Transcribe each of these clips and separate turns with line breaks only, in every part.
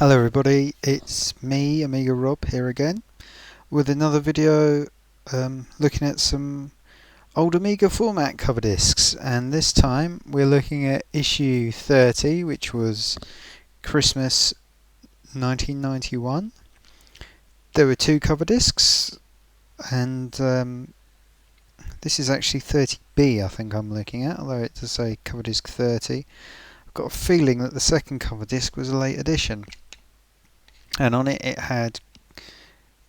Hello everybody, it's me, Amiga Rob, here again with another video looking at some old Amiga Format cover discs, and this time we're looking at issue 30, which was Christmas 1991. There were two cover discs, and this is actually 30B I think I'm looking at, although it does say cover disc 30. I've got a feeling that the second cover disc was a late edition. And on it had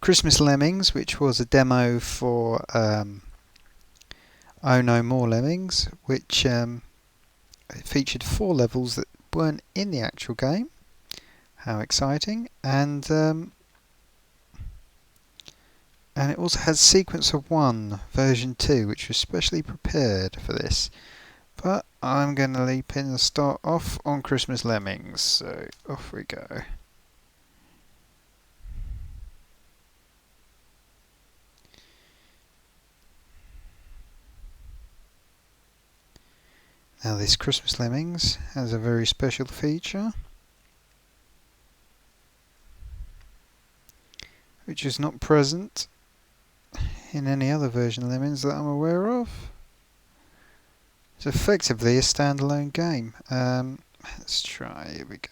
Christmas Lemmings, which was a demo for Oh No More Lemmings, which featured 4 levels that weren't in the actual game. How exciting! And it also has Sequencer 1 version 2, which was specially prepared for this. But I'm going to leap in and start off on Christmas Lemmings, so off we go. Now this Christmas Lemmings has a very special feature, which is not present in any other version of Lemmings that I'm aware of. It's effectively a standalone game. Let's try, here we go.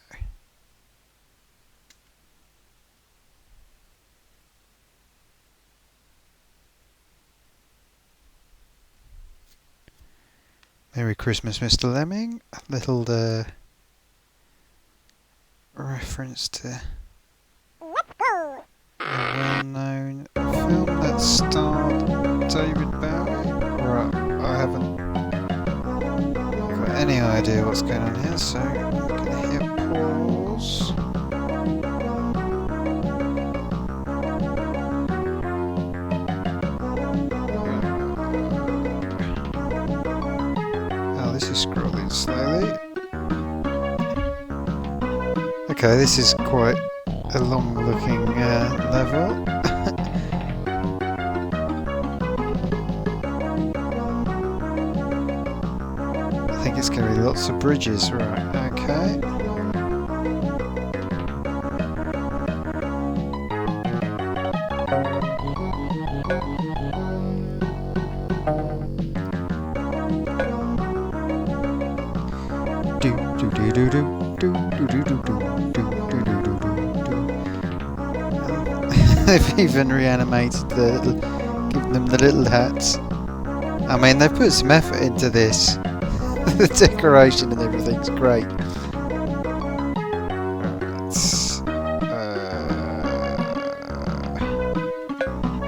Merry Christmas, Mr. Lemming. A little reference to a well-known film that starred David Bowie. Right, I haven't got any idea what's going on here, so I'm going to hit pause. This is scrolling slowly. Okay, this is quite a long looking level. I think it's going to be lots of bridges, right? Okay. They've even reanimated given them the little hats. I mean, they've put some effort into this. The decoration and everything's great.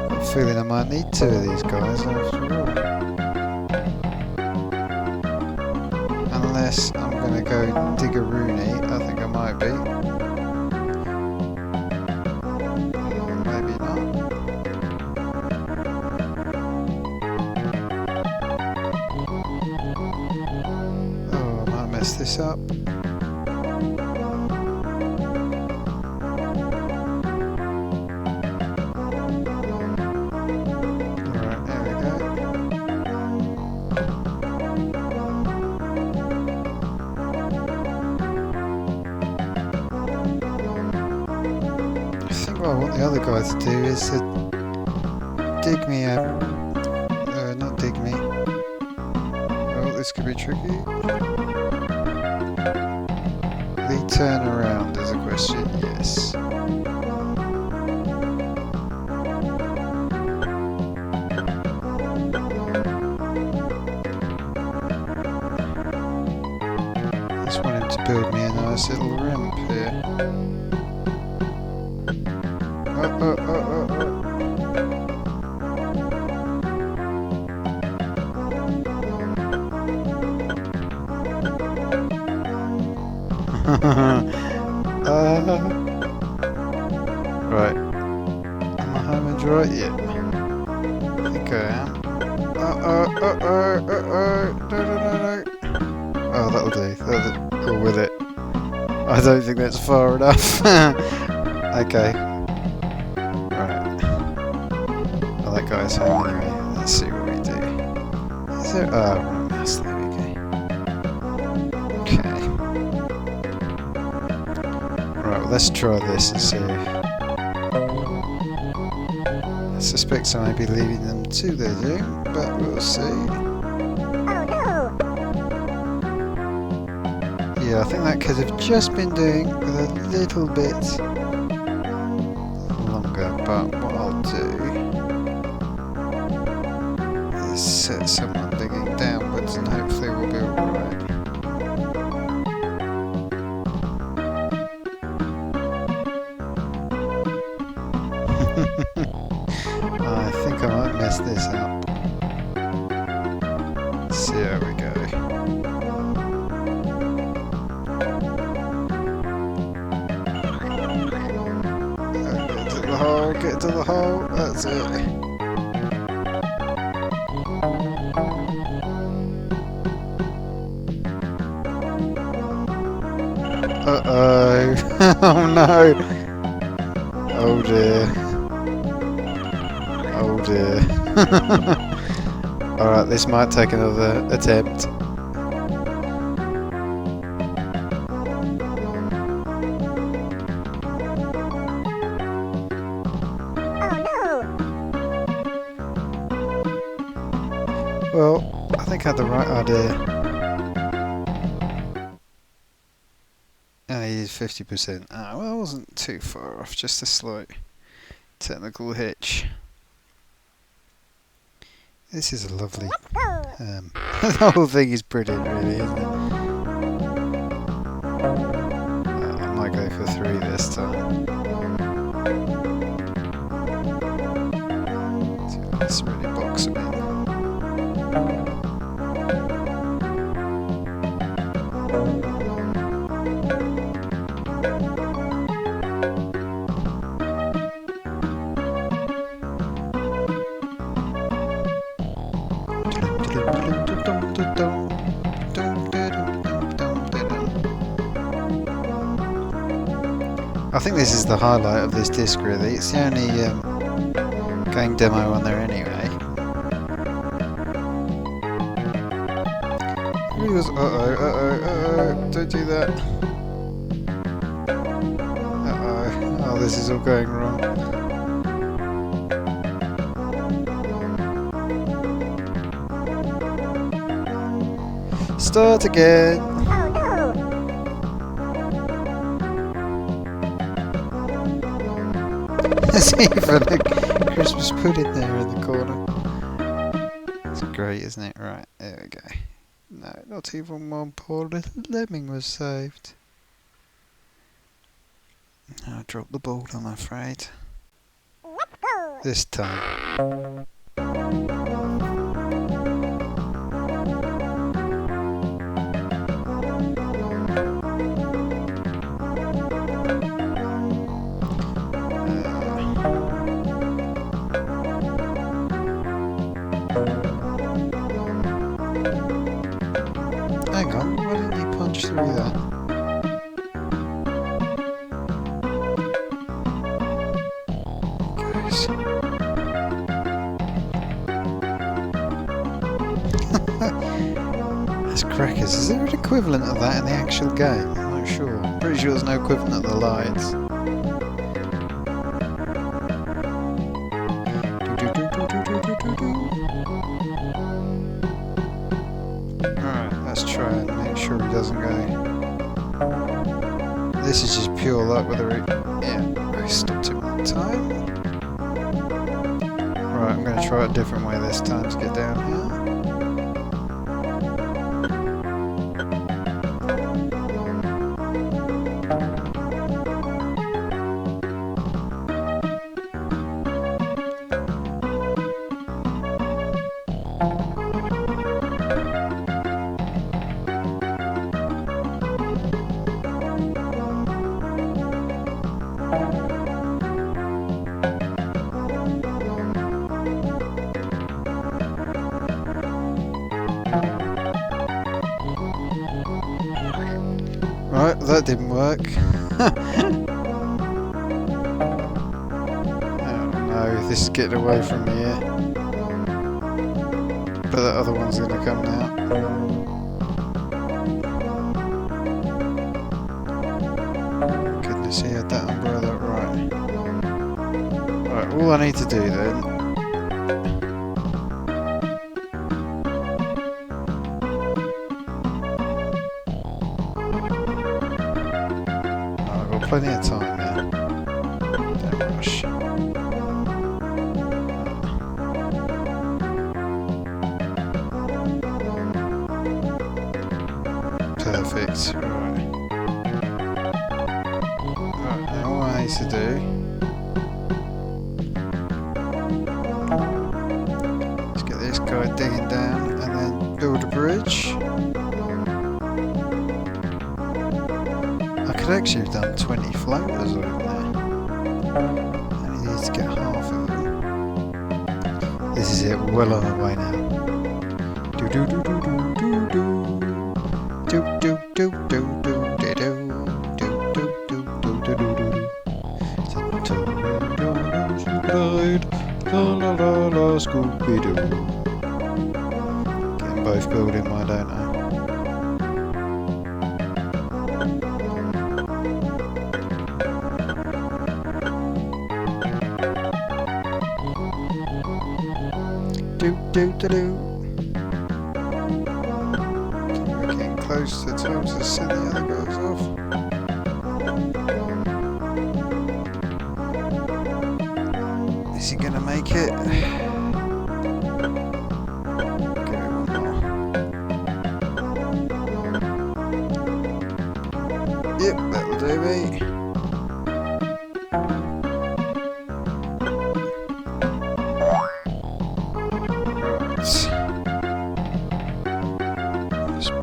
Got a feeling I might need 2 of these guys after all. Unless I'm going to go dig-a-rooney, I think I might be. Maybe not. Oh, I might mess this up. Alright, there we go. What I want the other guy to do is to dig me out. Not dig me. Oh, this could be tricky. The turn around is a question, yes. I just want him to build me a nice little ramp here. Right. Am I home and dry yet? I think I am. No. Oh, that'll do. Go with it. I don't think that's far enough. Okay. Right. Oh, that guy's home anyway. Let's see what we do. Is there... Oh, mouse, there we go. Okay. Right, well, let's try this and see. I suspect I may be leaving them to their doom, but we'll see. Yeah, I think that could have just been doing with a little bit longer, but what I'll do is set someone digging downwards and hopefully we'll be alright. I think I might mess this up. Let's see how we go. Get to the hole, that's it. Uh-oh. Oh no. Oh dear. Oh dear. Alright, this might take another attempt. Well, I think I had the right idea. I needed 50%. Ah, well, I wasn't too far off, just a slight technical hitch. This is a lovely... the whole thing is brilliant, really, isn't it? I might go for 3 this time. So let's really box them in. I think this is the highlight of this disc, really. It's the only game demo on there anyway. Uh-oh, don't do that. Uh-oh, oh, this is all going wrong. Start again. There's even a Christmas pudding there in the corner. It's great, isn't it? Right, there we go. No, not even one poor little lemming was saved. I dropped the ball, I'm afraid. This time. Hang on, why didn't you punch through that? Guys. That's crackers. Is there an equivalent of that in the actual game? I'm not sure. I'm pretty sure there's no equivalent of the lights. Alright, let's try and make sure he doesn't go. This is just pure luck whether it... Yeah, I stopped him that time. Right, I'm going to try it a different way this time to get down here. Right, that didn't work. Oh no, this is getting away from me here. But the other one's going to come now. Goodness So you had that umbrella, right. Right, all I need to do then... Oh, I've got plenty of time now. Don't rush. Perfect, right. Right, now all I need to do is get this guy digging down and then build a bridge. I could actually have done 20 floaters over there. I only need to get half of them. This is it, we're well on our way now. Do do do do do do do. Do do do do do do do do do do do do do. Santa Claus died, la la la la, Scooby Doo. Get them both building, why don't I? Do do do do. Close to the time to send the other guys off. Is he gonna make it? Give it one more. Yep, that'll do me.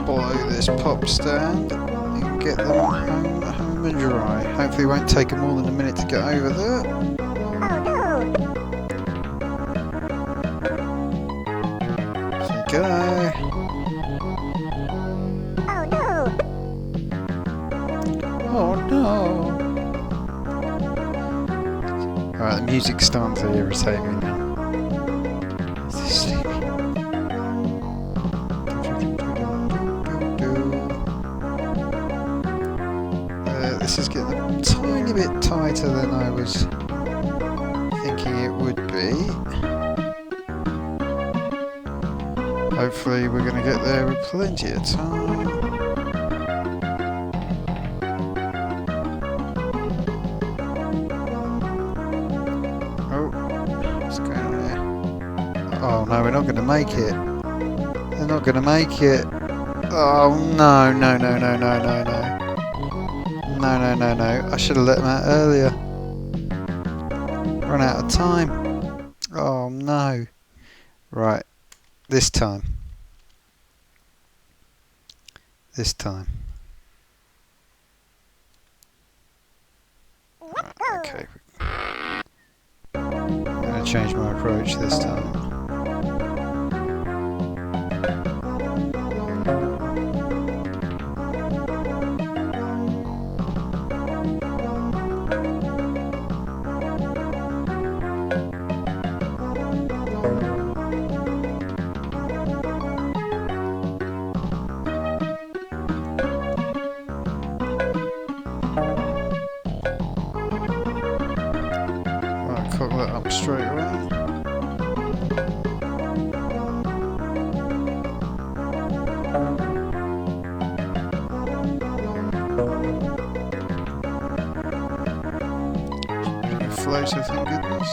Below this pop stand, you can get them home and dry. Hopefully it won't take them more than a minute to get over there. There you go. Oh no! Alright, the music's starting to irritate me now. Is this sleepy? This is getting a tiny bit tighter than I was thinking it would be. Hopefully we're going to get there with plenty of time. Oh, what's going on here? Oh no, we're not going to make it. They're not going to make it. Oh no, no, no, no, no, no, no. No, no, no, no. I should have let them out earlier. Run out of time. Oh no. Right. This time. This time. Right, okay. I'm going to change my approach this time. Cock that up straight away. Floater, thank goodness.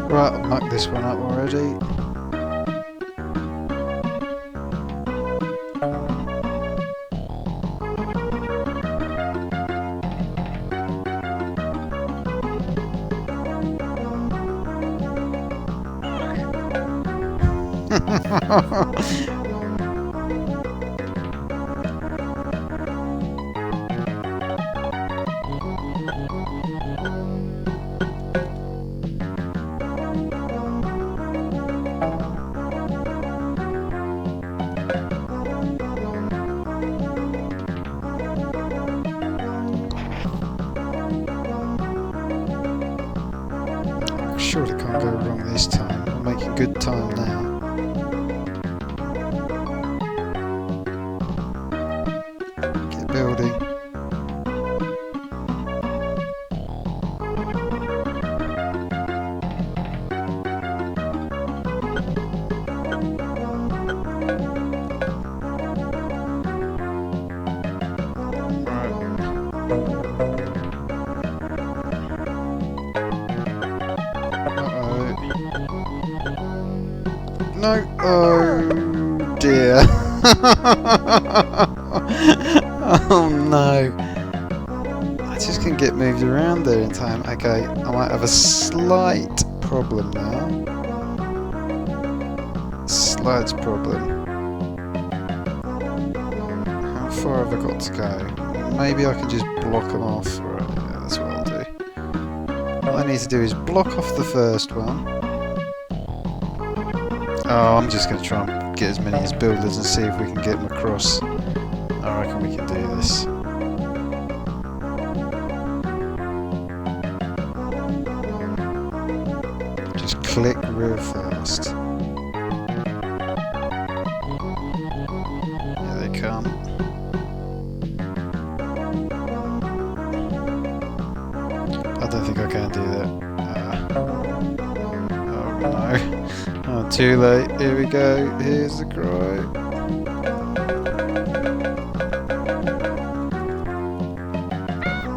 Right, I've mucked this one up already. good time now. Get building. No, oh dear. Oh no. I just couldn't get moved around there in time. Okay, I might have a slight problem now. Slight problem. How far have I got to go? Maybe I can just block them off. Right, yeah, that's what I'll do. All I need to do is block off the first one. Oh, I'm just going to try and get as many as builders and see if we can get them across. I reckon we can do this. Just click real fast. Here they come. I don't think I can do that. Oh no. Oh, too late. Here we go. Here's the cry.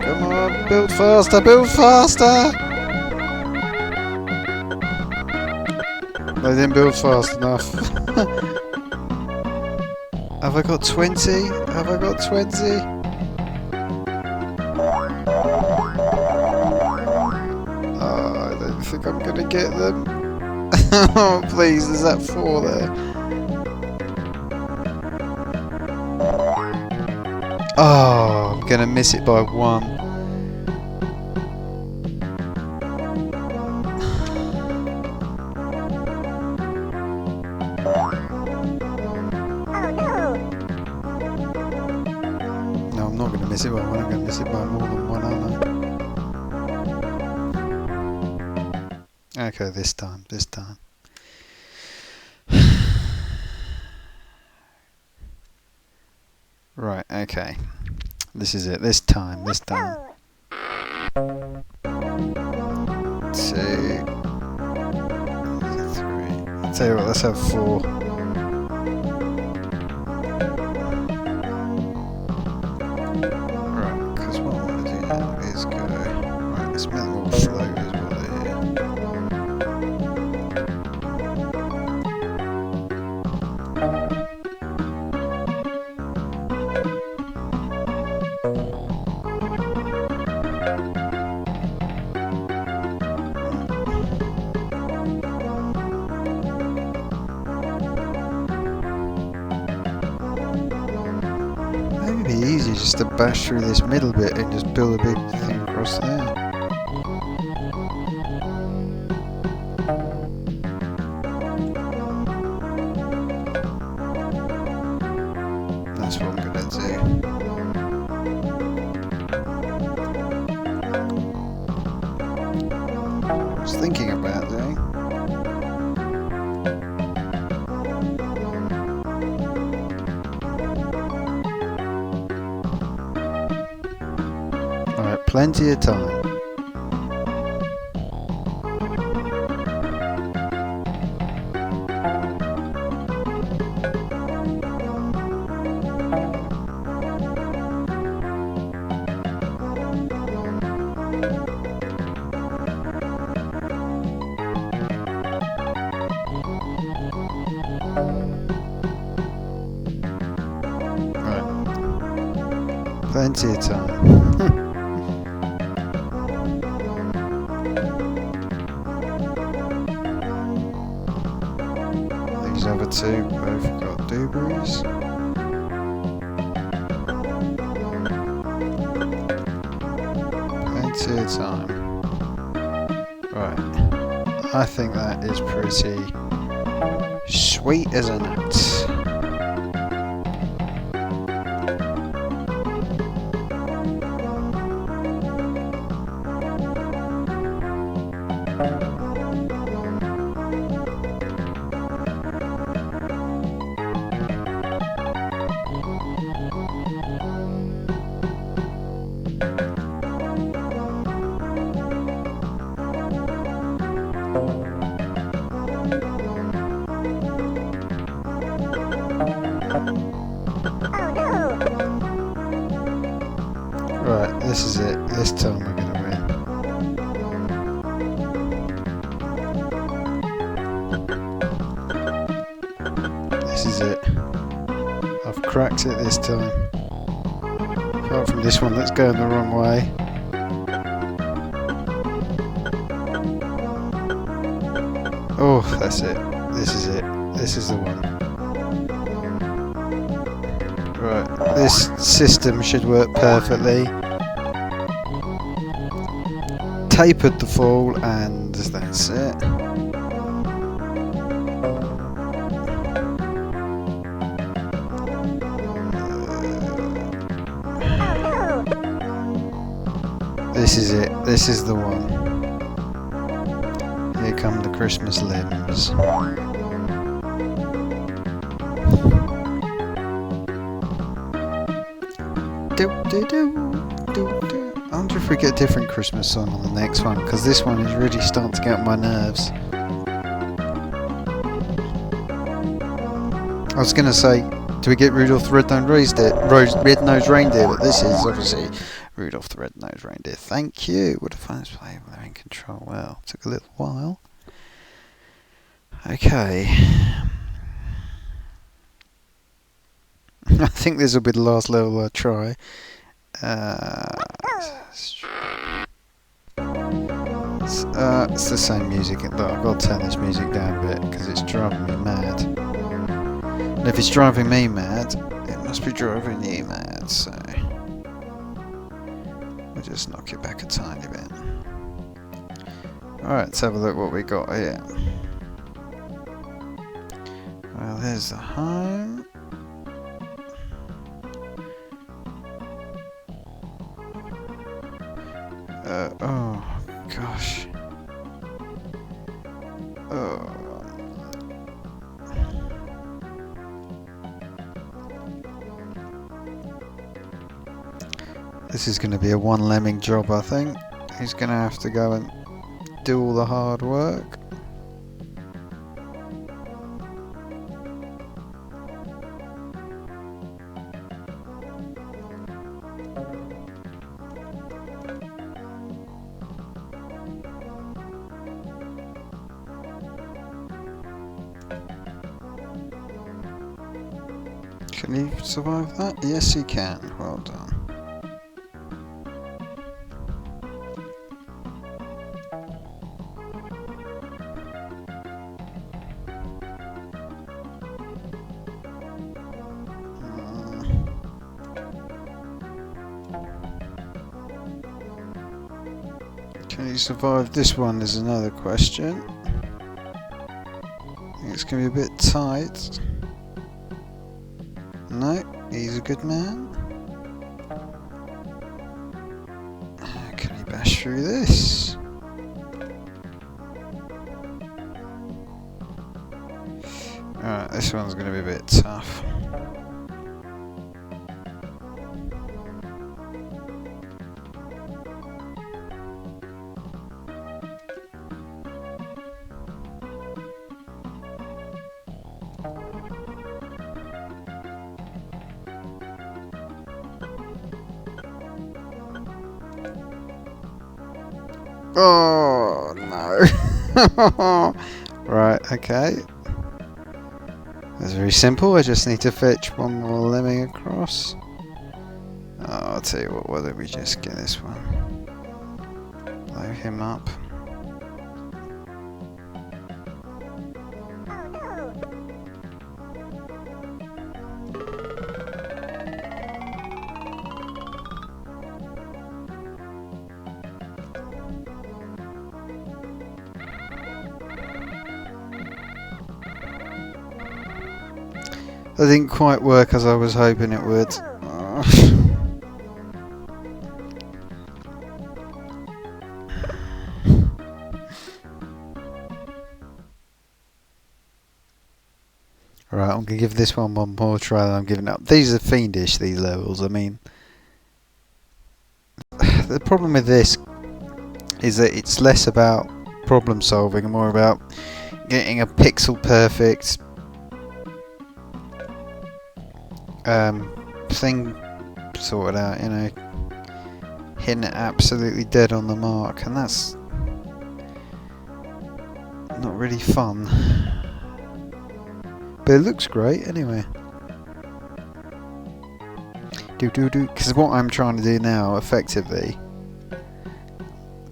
Come on, build faster, build faster! They didn't build fast enough. Have I got 20? Have I got 20? Oh, I don't think I'm gonna get them. Oh, please, there's that 4 there. Oh, I'm gonna miss it by 1. No, I'm not gonna miss it by 1, I'm gonna miss it by more than 1, aren't I? Okay, this time. Right, okay. This is it, this time. 2, 3. I'll tell you what, let's have 4. Right, because what I want to do now is go... Right, let's make them all float as well here. Maybe easier just to bash through this middle bit and just build a big thing across there. That's what I'm gonna do. I was thinking about doing. Alright, plenty of time. Plenty of time. These other 2 both got doobies. Plenty of time. Right. I think that is pretty sweet as a nut. this is it. This time we're going to win. This is it. I've cracked it this time. Apart from this one that's going the wrong way. Oh, that's it. This is it. This is the one. Right, this system should work perfectly. Tapered the fall, and that's it. This is it. This is the one. Here come the Christmas Lemmings. I wonder if we get a different Christmas song on the next one, because this one is really starting to get on my nerves. I was going to say, do we get Rudolph the Red-Nosed Reindeer? But this is obviously Rudolph the Red-Nosed Reindeer. Thank you. What a fun play. They're in control. Well, took a little while. Okay. I think this will be the last level I try. It's the same music. Look, I've got to turn this music down a bit because it's driving me mad. And if it's driving me mad, it must be driving you mad, so we'll just knock it back a tiny bit. Alright, let's have a look what we got here. Well, there's the home. Oh gosh. Oh. This is going to be a one lemming job, I think. He's going to have to go and do all the hard work. Can he survive that? Yes, he can. Well done. Can he survive this one is another question. I think it's going to be a bit tight. No, he's a good man. Can he bash through this? Alright, this one's going to be a bit tough. Oh no. Right, okay. That's very simple. I just need to fetch one more lemming across. Oh, I'll tell you what, why don't we just get this one? Blow him up. That didn't quite work as I was hoping it would. Right, I'm going to give this one more try than I'm giving up. These are fiendish, these levels. I mean, the problem with this is that it's less about problem solving and more about getting a pixel perfect thing sorted out, you know. hitting it absolutely dead on the mark, and that's not really fun. But it looks great anyway. Because what I'm trying to do now, effectively,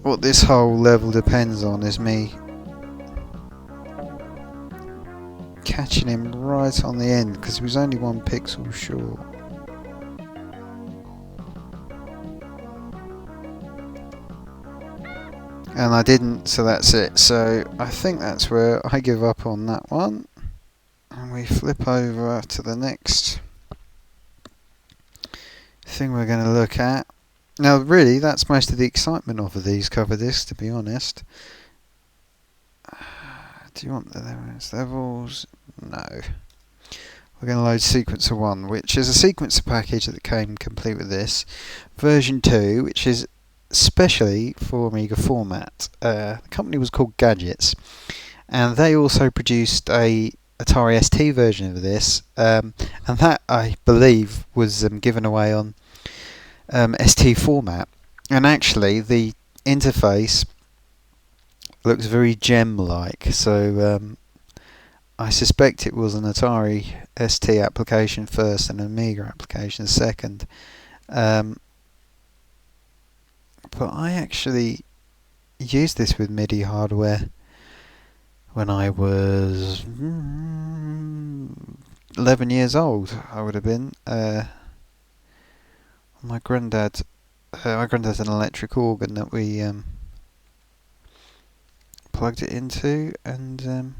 what this whole level depends on is me catching him right on the end, because he was only 1 pixel short. And I didn't, so that's it. So I think that's where I give up on that one. And we flip over to the next thing we're going to look at. Now really, that's most of the excitement of these cover discs, to be honest. Do you want the levels? No. We're going to load Sequencer 1, which is a sequencer package that came complete with this. Version 2, which is specially for Amiga Format. The company was called Gadgets, and they also produced a Atari ST version of this, and that, I believe, was given away on ST Format. And actually the interface looks very gem-like, so I suspect it was an Atari ST application first and an Amiga application second. But I actually used this with MIDI hardware when I was 11 years old. I would have been. My granddad had an electric organ that we plugged it into, and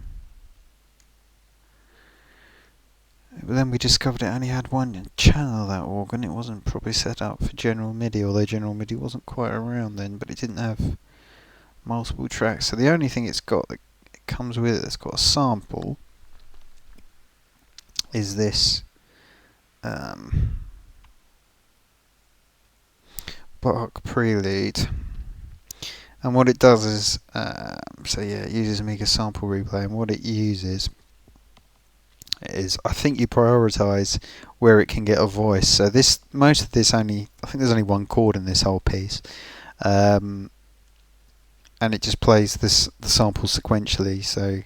then we discovered it only had one channel, that organ. It wasn't probably set up for general MIDI, although general MIDI wasn't quite around then, but it didn't have multiple tracks. So the only thing it's got that it comes with it that's got a sample is this Bach Prelude. And what it does is, it uses Amiga Sample Replay, and what it uses is, I think you prioritise where it can get a voice. So most of this I think there's only one chord in this whole piece, and it just plays the sample sequentially. So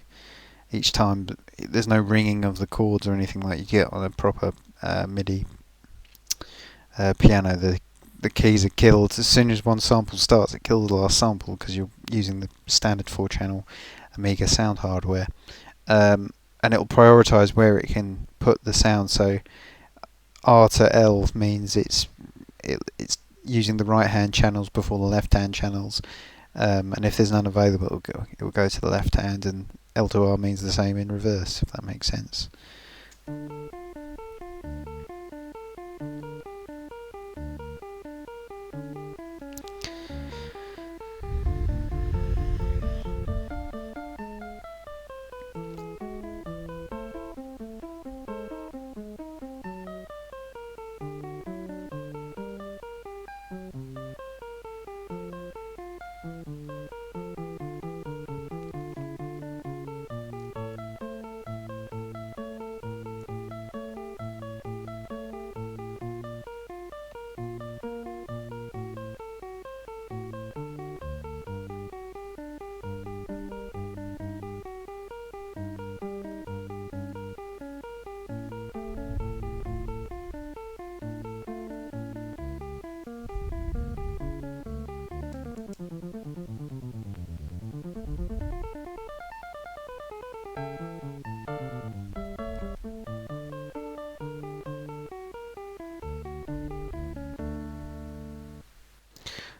each time there's no ringing of the chords or anything like you get on a proper MIDI piano. The keys are killed as soon as one sample starts. It kills the last sample because you're using the standard 4-channel Amiga sound hardware. And it will prioritise where it can put the sound. So R to L means it's using the right hand channels before the left hand channels, and if there's none available, it will go to the left hand, and L to R means the same in reverse, if that makes sense.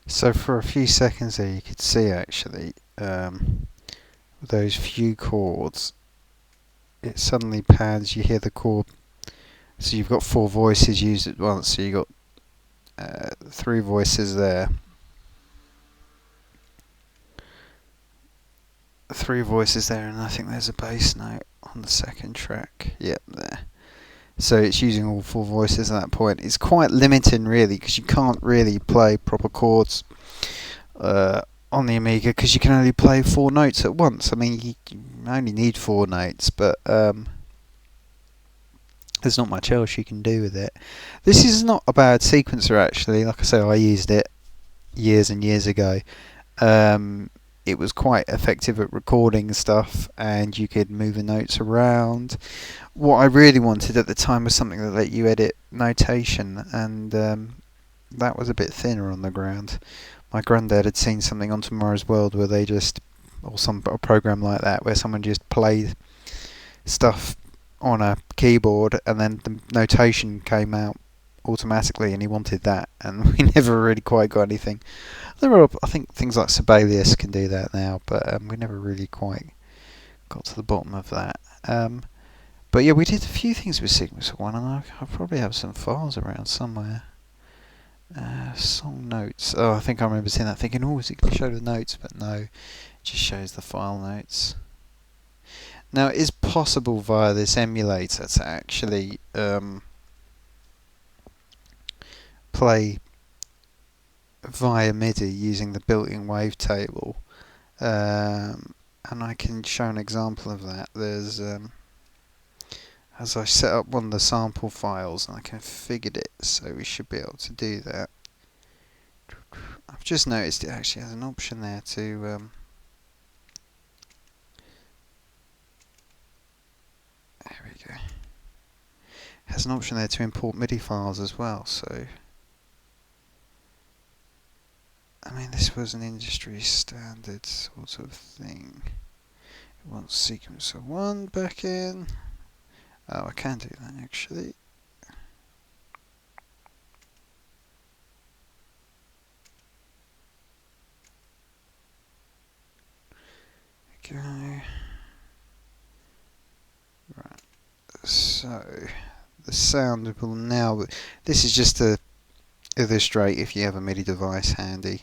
So for a few seconds there, you could see actually those few chords, it suddenly pans. You hear the chord. So you've got 4 voices used at once. So you got 3 voices there. 3 voices there, and I think there's a bass note on the second track. Yep, there. So it's using all 4 voices at that point. It's quite limiting really, because you can't really play proper chords on the Amiga, because you can only play 4 notes at once. I mean, you only need 4 notes, but there's not much else you can do with it. This is not a bad sequencer actually. Like I say, I used it years and years ago. Um, it was quite effective at recording stuff, and you could move the notes around. What I really wanted at the time was something that let you edit notation, and that was a bit thinner on the ground. My granddad had seen something on Tomorrow's World where they just, or a program like that, where someone just played stuff on a keyboard and then the notation came out automatically, and he wanted that, and we never really quite got anything. There are, I think, things like Sibelius can do that now, but we never really quite got to the bottom of that. But yeah, we did a few things with Xmas One, and I probably have some files around somewhere. Song notes. Oh, I think I remember seeing that, thinking, oh, is it going to show the notes? But no, it just shows the file notes. Now, it is possible via this emulator to actually play via MIDI using the built-in wavetable, and I can show an example of that. There's as I set up one of the sample files and I configured it, so we should be able to do that. I've just noticed it actually has an option there to there we go. It has an option there to import MIDI files as well, so I mean, this was an industry standard sort of thing. It wants sequencer 1 back in. Oh, I can do that actually. Okay. Right. So the sound will now. This is just to illustrate if you have a MIDI device handy.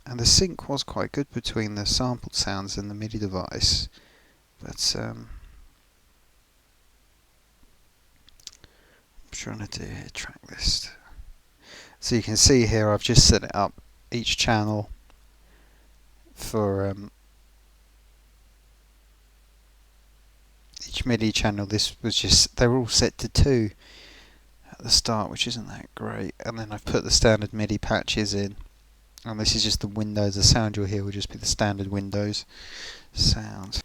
And the sync was quite good between the sampled sounds and the MIDI device, but I'm trying to do a track list. So you can see here I've just set it up each channel for each MIDI channel. This was just, they were all set to 2 at the start, which isn't that great, and then I've put the standard MIDI patches in, and this is just the Windows. The sound you'll hear will just be the standard Windows sound.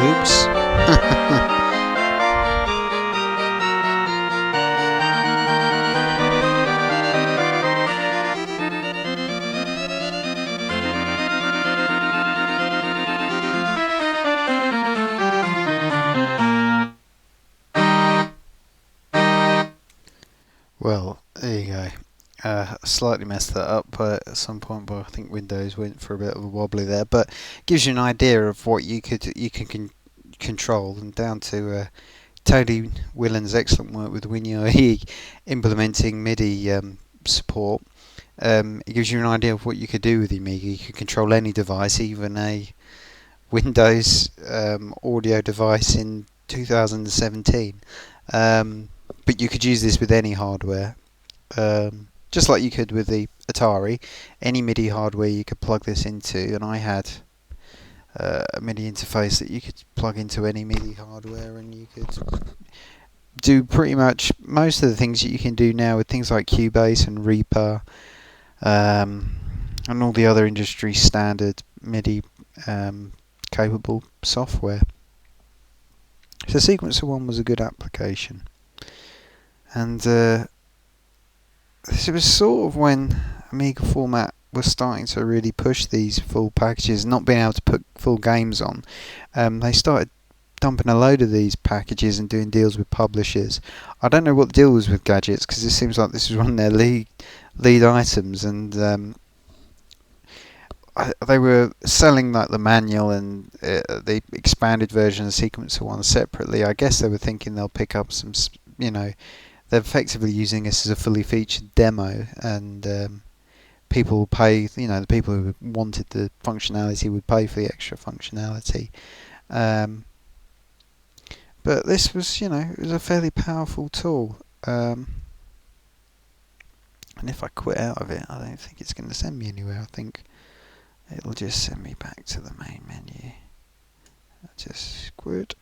Oops. Well, there you go. Slightly messed that up, but at some point, well, I think Windows went for a bit of a wobbly there. But gives you an idea of what you can control, and down to Tony Whelan's excellent work with WinUIE implementing MIDI support. It gives you an idea of what you could do with the Amiga. You could control any device, even a Windows audio device in 2017. But you could use this with any hardware, just like you could with the Atari. Any MIDI hardware you could plug this into, and I had a MIDI interface that you could plug into any MIDI hardware, and you could do pretty much most of the things that you can do now with things like Cubase and Reaper, and all the other industry standard MIDI capable software. So Sequencer 1 was a good application, and it was sort of when Amiga Format was starting to really push these full packages, not being able to put full games on. They started dumping a load of these packages and doing deals with publishers. I don't know what the deal was with Gadgets, because it seems like this was one of their lead items, and they were selling like the manual and the expanded version of Sequencer 1 separately. I guess they were thinking they'll pick up some, they're effectively using this as a fully featured demo, and people will pay, the people who wanted the functionality would pay for the extra functionality. But this was, it was a fairly powerful tool. And if I quit out of it, I don't think it's going to send me anywhere. I think it'll just send me back to the main menu. I'll just quit.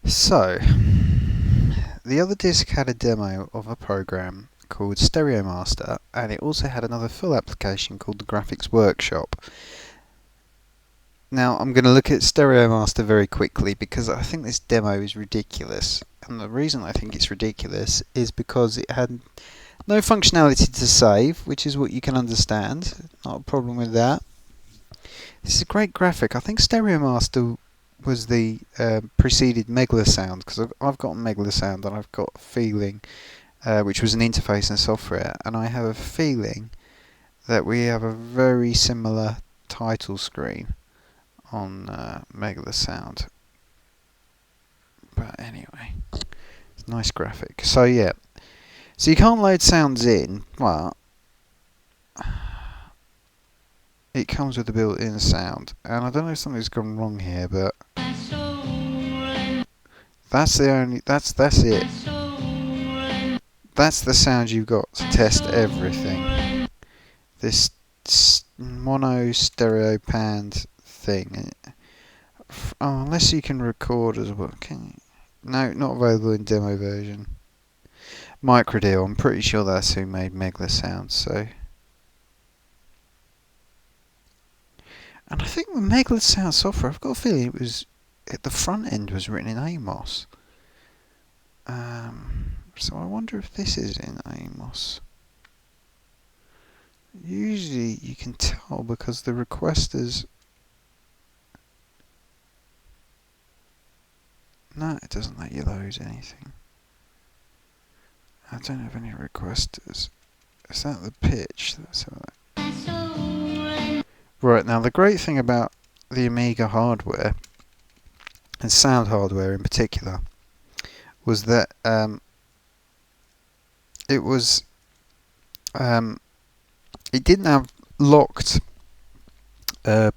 So, the other disc had a demo of a program called Stereo Master, and it also had another full application called the Graphics Workshop. Now, I'm going to look at Stereo Master very quickly because I think this demo is ridiculous. And the reason I think it's ridiculous is because it had no functionality to save, which is what you can understand. Not a problem with that. This is a great graphic. I think Stereo Master was the preceded Megla Sound, because I've got Megla Sound and I've got Feeling, which was an interface and software, and I have a feeling that we have a very similar title screen on Megla Sound. But anyway, it's a nice graphic. So yeah, so you can't load sounds in, but it comes with a built-in sound, and I don't know if something's gone wrong here, but that's it. That's the sound you've got to test everything. This mono stereo panned thing. Oh, unless you can record as well. Can you? No, not available in demo version. Microdeal, I'm pretty sure that's who made Megla Sound, so. And I think the Megla Sound software, I've got a feeling it was, at the front end was written in Amos. So I wonder if this is in Amos. Usually you can tell because the requesters. No, it doesn't let you load anything. I don't have any requesters. Is that the pitch? Right, now the great thing about the Amiga hardware, and sound hardware in particular, was that it didn't have locked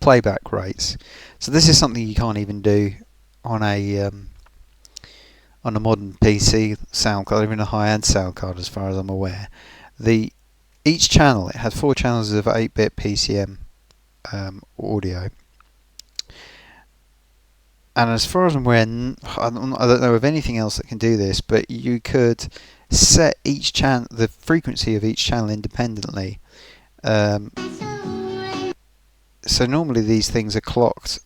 playback rates. So this is something you can't even do on a modern PC sound card, even a high-end sound card, as far as I'm aware. Each channel, it had 4 channels of 8-bit PCM audio. And as far as I'm aware, I don't know of anything else that can do this, but you could set each channel, the frequency of each channel independently. So normally these things are clocked.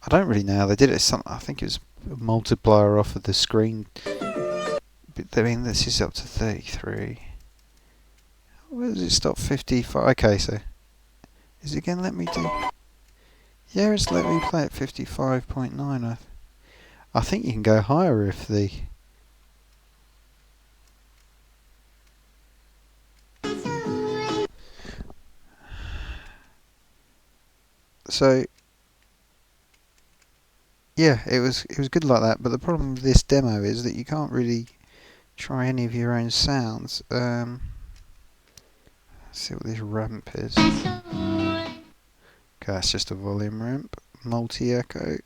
I don't really know how they did it. I think it was a multiplier off of the screen. But, I mean, this is up to 33. Where does it stop? 55. Okay, so is it going to let me do? Yeah, it's let me play at 55.9. I think you can go higher if the. So yeah, it was good like that. But the problem with this demo is that you can't really try any of your own sounds. Let's see what this ramp is. Okay, that's just a volume ramp. Multi-echo.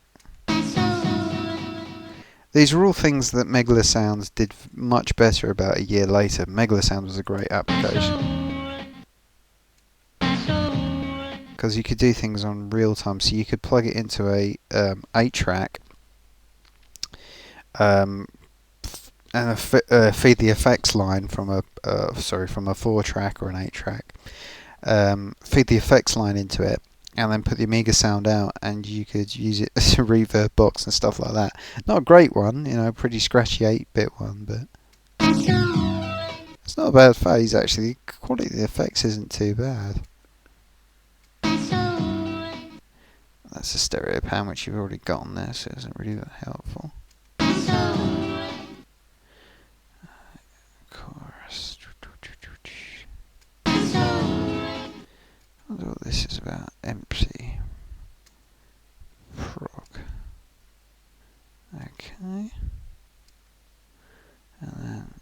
These are all things that Megla Sounds did much better about a year later. Megla Sounds was a great application because you could do things on real time. So you could plug it into a 8-track and feed the effects line from a from a 4-track or an 8-track. Feed the effects line into it, and then put the Amiga sound out, and you could use it as a reverb box and stuff like that. Not a great one, you know, a pretty scratchy 8-bit one, but it's not a bad phase actually. The quality of the effects isn't too bad. That's a stereo pan which you've already got on there, so it isn't really that helpful. Chorus. I wonder what this is about. Empty. Prog. Okay. And then.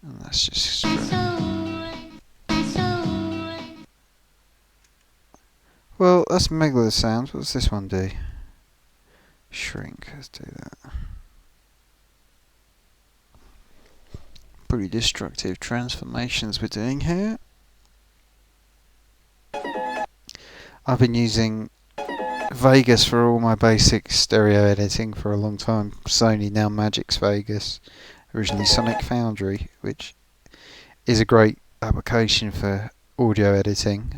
And that's just straight. Well, that's Megla Sounds. What does this one do? Shrink. Let's do that. Pretty destructive transformations we're doing here. I've been using Vegas for all my basic stereo editing for a long time. Sony, now Magix Vegas. Originally Sonic Foundry, which is a great application for audio editing.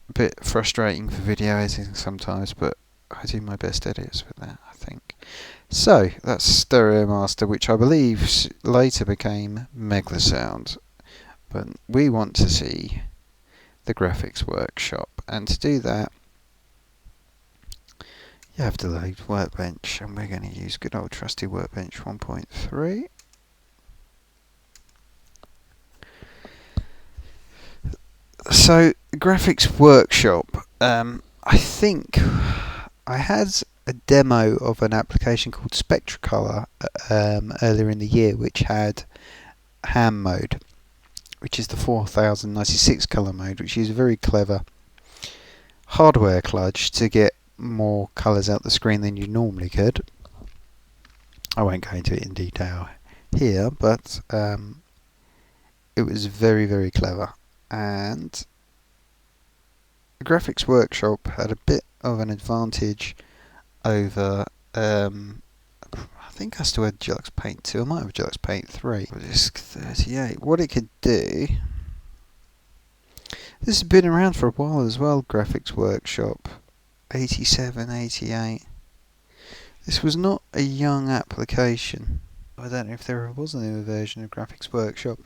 A bit frustrating for video editing sometimes, but I do my best edits with that, I think. So, that's Stereo Master, which I believe later became Megla Sound. But we want to see the graphics workshop, and to do that you have to load Workbench, and we're going to use good old trusty Workbench 1.3. So, graphics workshop, I think I had a demo of an application called Spectracolor earlier in the year, which had ham mode, which is the 4096 colour mode, which is a very clever hardware kludge to get more colours out the screen than you normally could. I won't go into it in detail here, but it was very, very clever. And the Graphics Workshop had a bit of an advantage over, I think I still had Deluxe Paint 2, I might have Deluxe Paint 3. Disk 38, what it could do, this has been around for a while as well, Graphics Workshop, 87, 88. This was not a young application. I don't know if there was a newer version of Graphics Workshop,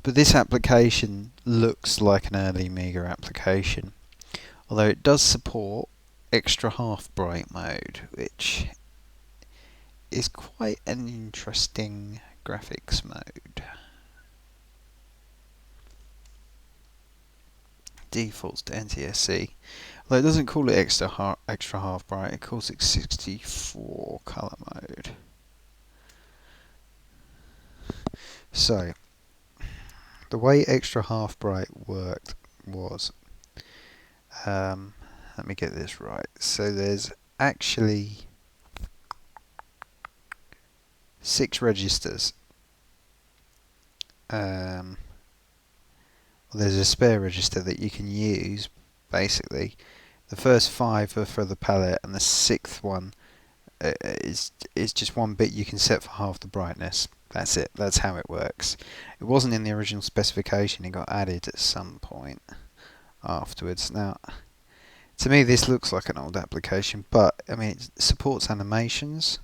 but this application looks like an early Amiga application, although it does support extra half bright mode, which is quite an interesting graphics mode. Defaults to NTSC, although it doesn't call it extra half bright, it calls it 64 colour mode. So, the way extra half bright worked was, let me get this right. So there's actually 6 registers. There's a spare register that you can use, basically. The first 5 are for the palette, and the 6th one is just one bit you can set for half the brightness. That's it, that's how it works. It wasn't in the original specification, it got added at some point afterwards. Now, to me this looks like an old application, but I mean it supports animations,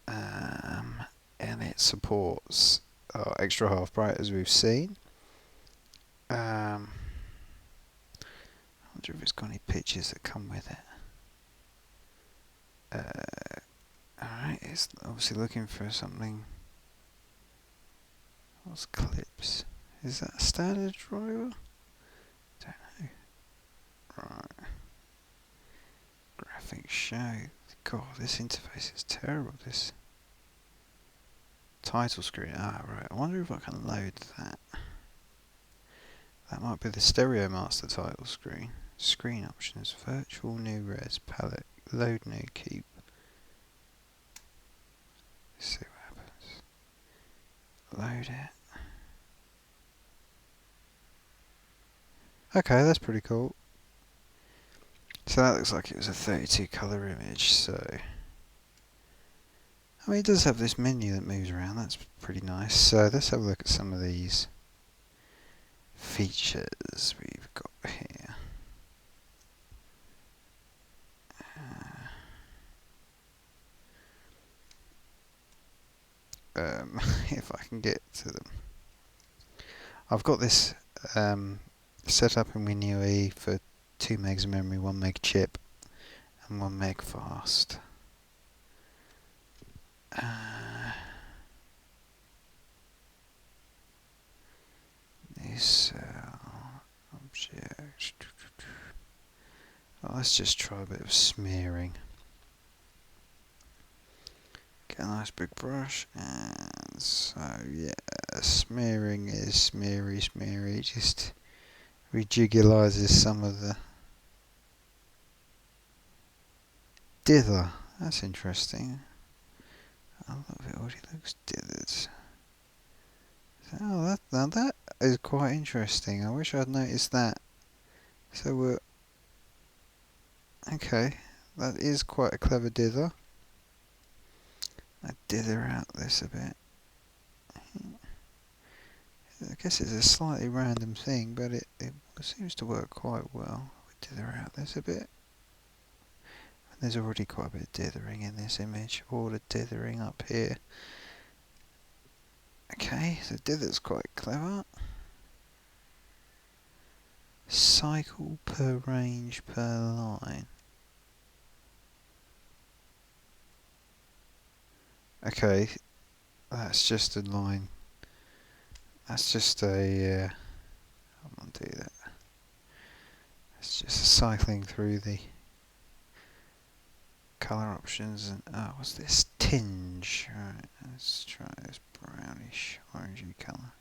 and it supports extra half bright as we've seen. I wonder if it's got any pictures that come with it. Alright, it's obviously looking for something. What's clips? Is that a standard driver? Don't know. Right. Graphics show. God, this interface is terrible. This title screen. Ah, right. I wonder if I can load that. That might be the Stereo Master title screen. Screen options. Virtual new res palette. Load new keep. Let's see what happens. Load it. Okay, that's pretty cool. So that looks like it was a 32 colour image, so I mean it does have this menu that moves around, that's pretty nice. So let's have a look at some of these features we've got here. If I can get to them. I've got this set up in WinUE for 2 megs of memory, 1 meg chip and 1 meg fast. This object. Well, let's just try a bit of smearing. Get a nice big brush, and so yeah, smearing is smeary, just rejigulizes some of the dither. That's interesting. I love it already looks dithered. Oh, now that is quite interesting. I wish I'd noticed that. So we're okay. That is quite a clever dither. I dither out this a bit. I guess it's a slightly random thing, but it seems to work quite well. We dither out this a bit. And there's already quite a bit of dithering in this image. All the dithering up here. Okay, so dither's quite clever. Cycle per range per line. Okay, that's just a line. That's just a. I'm gonna do that. It's just cycling through the color options and what's this? Tinge. Right, let's try this brownish orangey color.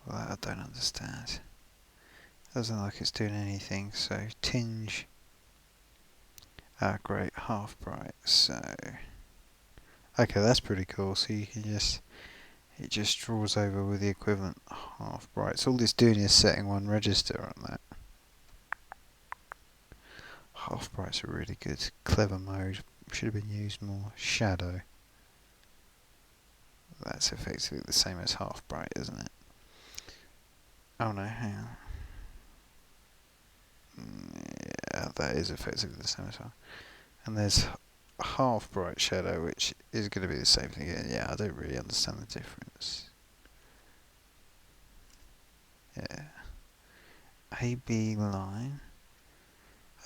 Well, that I don't understand. Doesn't look like it's doing anything. So tinge. Ah, great, half bright. So okay, that's pretty cool. So you can just it just draws over with the equivalent half bright. So all it's doing is setting one register on that. Half bright's a really good, clever mode. Should have been used more. Shadow. That's effectively the same as half bright, isn't it? Oh no, hang on. Yeah, that is effectively the same as half. And there's half bright shadow, which is going to be the same thing again. Yeah, I don't really understand the difference. Yeah. AB line.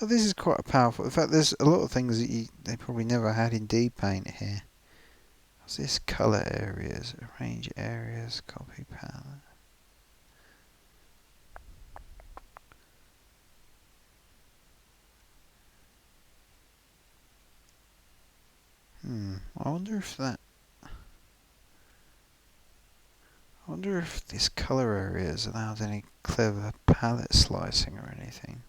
Oh, this is quite powerful. In fact, there's a lot of things that they probably never had in D-Paint here. What's this? Color areas, arrange areas, copy palette. I wonder if that. I wonder if this color areas allows any clever palette slicing or anything.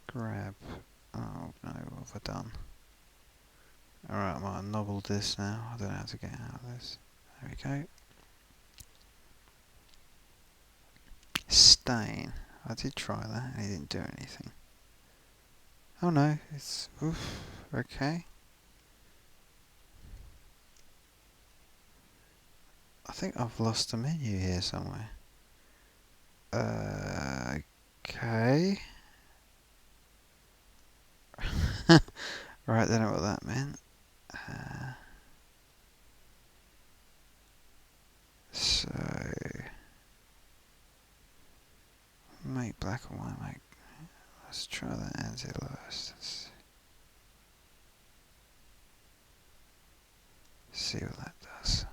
Grab. Oh no, what have I done? Alright, I might have nobbled this now. I don't know how to get out of this. There we go. Stain. I did try that and it didn't do anything. Oh no, it's. Oof. Okay. I think I've lost a menu here somewhere. Okay. Right, don't know what that meant. So make black and white. Let's try that anti-lowest. Let's see what that does.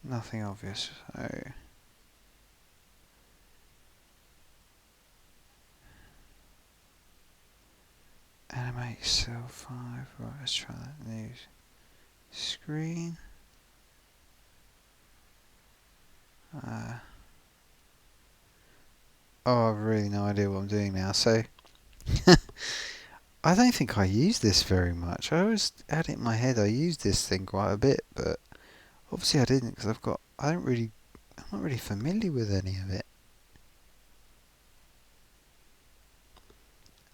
nothing obvious. So animate cell 5. Right, let's try that. New screen. Oh, I've really no idea what I'm doing now. So I don't think I use this very much. I always had it in my head I used this thing quite a bit, but obviously I didn't because I'm not really familiar with any of it.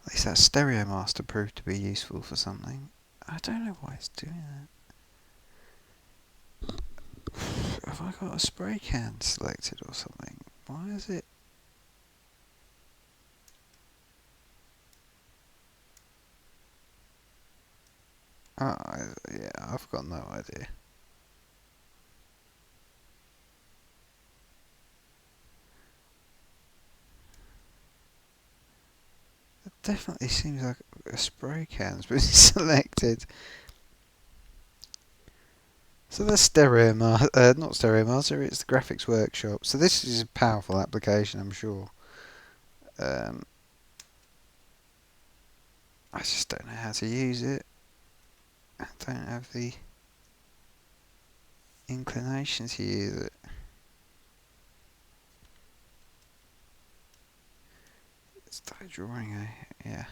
At least that Stereo Master proved to be useful for something. I don't know why it's doing that. Have I got a spray can selected or something? Why is it? Oh, yeah, I've got no idea. It definitely seems like a spray can's been selected. So that's not Stereo Master, it's the Graphics Workshop. So this is a powerful application, I'm sure. I just don't know how to use it. I don't have the inclination to use it. Start drawing yeah.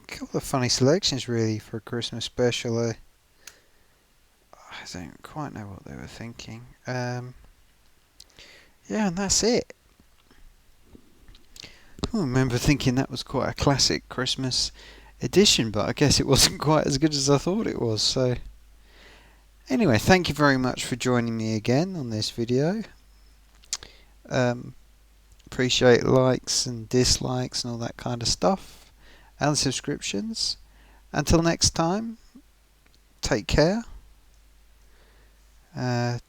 A couple of funny selections really for a Christmas special. I don't quite know what they were thinking. Yeah, and that's it. I remember thinking that was quite a classic Christmas edition, but I guess it wasn't quite as good as I thought it was. So anyway, thank you very much for joining me again on this video. Appreciate likes and dislikes and all that kind of stuff, and subscriptions. Until next time, take care,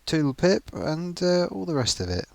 toodle pip, and all the rest of it.